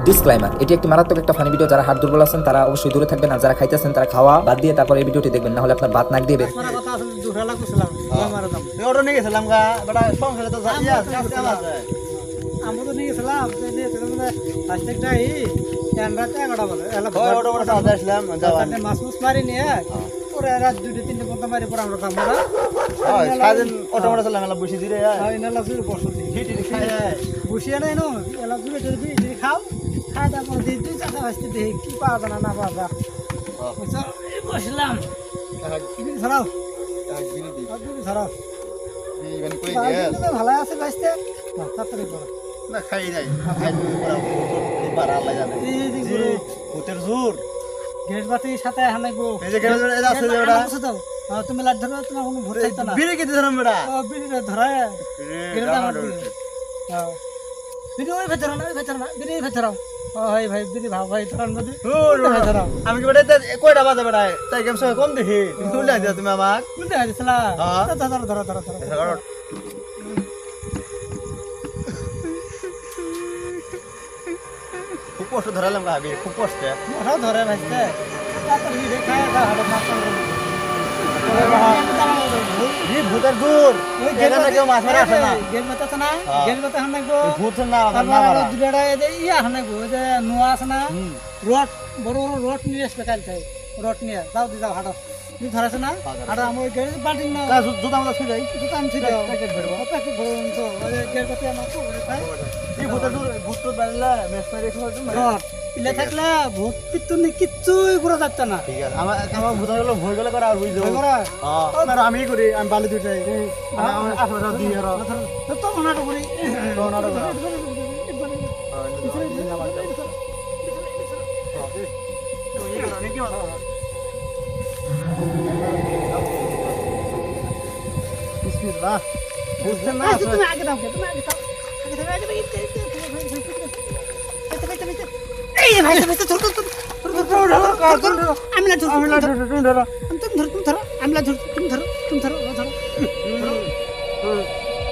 Disclaimer, এটি একটি মারাত্মক একটা ফানি ভিডিও। যারা হাড় দুর্বল আছেন তারা অবশ্যই দূরে থাকবেন, আর যারা খাইতেছেন তারা খাওয়া বাদ দিয়ে তারপর এই ভিডিওটি দেখবেন, না হলে আপনার ভাত নাক দিয়ে বের। বসিয়ে নাই নো এলা দূরে দূরে খাও খাই তারপর দিই দুই চারটা বাজতে দেখি কি পাওয়া যায় না পাওয়া যায় বসলাম ধরাও ধরাও ভালো আছে বাজতে তাড়াতাড়ি করো না খাই নাই ভূতের জোর গ্যাস বাতি সাথে হানাইবো এই যে গ্যাস বাতি আছে যে ওটা তুমি লাট ধরো তোমার কোনো ভূত চাইতো না বিড়ি কেটে ধরম বেটা বিড়ি ধরায় গেরটা আমার হ্যাঁ বিড়ি ওই ভেতরে না বিড়ি ভেতরে ভাই ভাই বিড়ি ভাও ভাই ধরান মধ্যে আমি কি বেটা কয়টা বাজে বেটা তাই কেমন সময় কম দেখি কোনটা দিও তুমি আমাক কোনটা দিছলা ধরো ধরো ধরো ধরো খুব কষ্ট ধরালাম গাবি খুব কষ্ট ওরাও ধরে ভাইতে তাড়াতাড়ি দেখায় হাড় মাথা ভূতের দূর গেলে না কেউ মাছ মারা আসে না গেল মাথা না গেল মাথা হানাইবো ভূত না দুলাড়া ইয়া হানাইবো যে নোয়া আছে না রড বড় বড় রড নিয়ে আসবে কালকে রড নিয়ে যাও দি যাও হাড় তুই ধরাছ না আর আমার গেল বাল্টিং না জুতা আমরা ছুই যাই জুতা আমি ছুই যাও প্যাকেট ভরবো প্যাকেট ভরবো তো গেল কথা আমার তো ভাই এই ভূতের দূর ভূত তো বাড়লা মেস মেরে খাওয়ার জন্য রড ইলে থাকলে ভূত পিতুনি কিচ্ছুই করা যাচ্ছে না ঠিক আছে আমার ভূত হলো ভয় গেলে করে আর বুঝ যাও করা আমি করি আমি বালি দুটাই আমার আশা দিয়ে আর তো মনাটা করি রওনাটা করা বিসমিল্লাহ বুঝছেন না তুমি আগে দাও তুমি আগে দাও আগে এই ভাই ভাই ছোট আমি না ধরো তুমি ধরো আমি না ধরো তুমি ধরো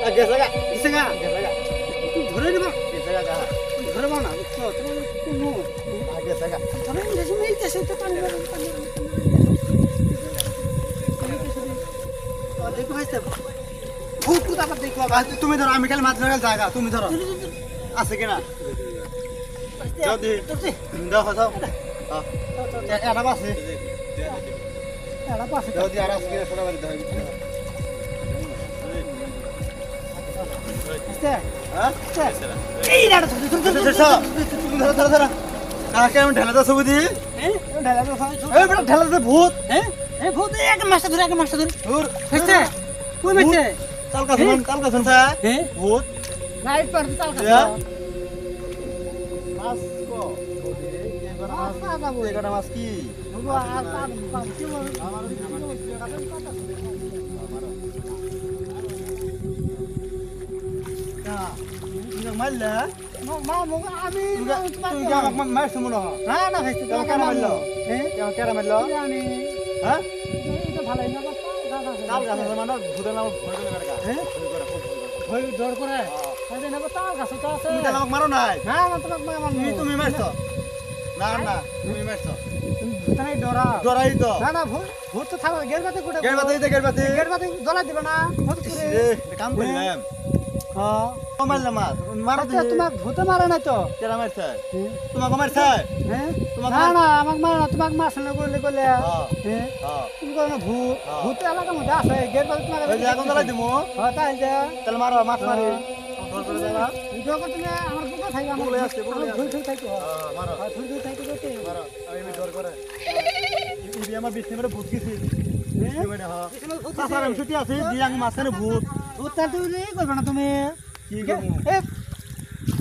আগে লাগা ইসেগা ধরে নিবা ইসেগা ধরে বানা তো তুমি কোন আগে লাগা ধরে নিয়ে তুমি এই দেশে তো পানি দেখো ভাই ভূত ভূত আবার দেখো তুমি ধরো আমি খালি মাছ ধরার জায়গা তুমি ধরো আছে কিনা যদি দেখো তো এটা বাসে এটা পাশে যদি আর আজকে ছোট বাড়ি ধরে এই না ধরো ধরো ধরো কাকে আমি ঢেলা তো ছবি দিই এই বেটা ঢেলা তো ভূত এই ভূত এক মাসটা ধরে দূর হইছে কই মেছে কালকা শুনছা ভূত রাইট পার তালকা মাছ কো এগারো মাছ কি মারলা আমি মারছো মনে হয় না না ভাইছে কেন কেন মারলো কেন মারলো হ্যাঁ ভালো না কাল গাছ মানে ভূতের নাম ভয় করে কাকা ভয় ডর করে তাই না তাল গাছ তো আছে তুমি আমাকে মারো নাই না না তোমাকে মারবো তুমি মারছো না না তুমি মারছো তাই ডরা ডরাই তো না না ভূত তো থাকবে গেট বাতি কোটে গেট বাতি জ্বলা দিবে না ভূত করে কাম করলাম হ্যাঁ মারলাম মাছ মারো আচ্ছা তোমাক ভূতে মারে না তো কেরা মারছে তোমাকে মারছে হ্যাঁ তোমাকে না না আমাক মারে না তোমাক মারছে না করলে করলে হ্যাঁ হ্যাঁ হ্যাঁ তুমি করো না ভূত ভূত এলাকার মধ্যে আছে গেট বাতি তোমাকে ওই যে আগুন জ্বালাই দিমু হ্যাঁ তাই যে তাহলে মারো মাছ মারি ডর করে দেবা ভিডিও করতে আমার বুকা থাকি আমার বলে আসছে ধুই ধুই থাকি মারো ধুই থাকি করতে মারো আমি ডর করে এই আমার বিছনে মেরে ভূত গেছি আমি ছুটি আছি দিয়ে আমি মাঝখানে ভূত ভূত তাহলে তুমি করবে না তুমি কি করবো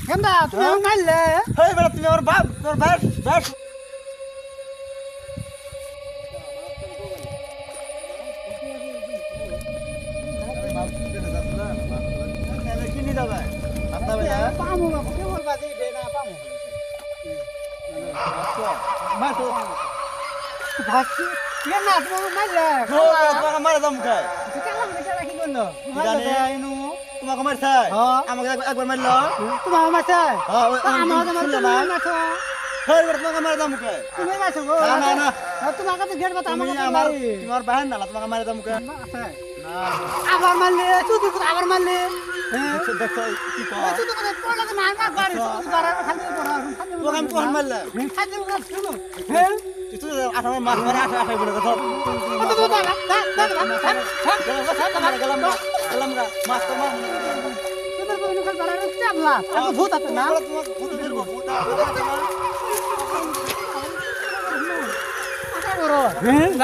কেন্দা তুমি আমার মারলে হেই বেটা তুমি আমার বাপ তোর ব্যাস ব্যাস কি নিয়ে যাবে রাস্তা বেলা পামু বাবু কে বলবা যে দে না পামু মাছ ভাসি কে না তুমি মারলে মারে দাম খায় কেলা কি করলো জানি আইনু তোমাকে মারছে আমাকে একবার মারলো তোমার মারছে হ্যাঁ আমাকে শুনলে না মারছে হ্যাঁ এবার তোমাকে মারে দাও মুখে তুমি মারছো গো না না না তোমাকে তো গেট কথা তুমি আমাকে আমার তোমার বাহান না তোমাকে মারে দাও মুখে না আবার মারলে তুই আবার মারলে দেখো দেখো কি কর তুই তো পড়া তো মার মার গাড়ি গাড়ি খালি পড়া তোমাকে আমি কোন মারলে খালি শুনো হ্যাঁ তুই আঠারো মাস পরে আঠারো বলে কথা গেলাম গা মাছ তো মার ভূত আছে না তোমাকে ভূত ধরবো ভূত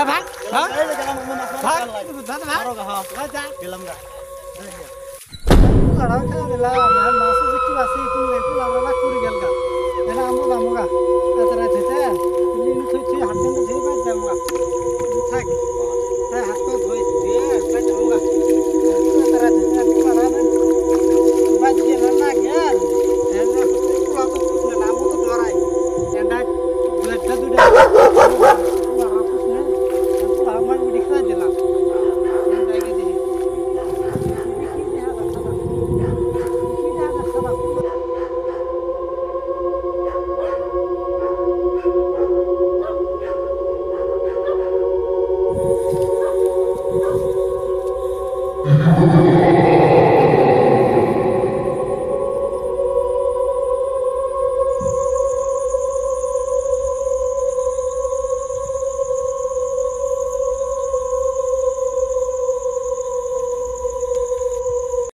ভাগ গেলাম মাছ ভাগ মারো গা হ্যাঁ গেলাম গা Thank you.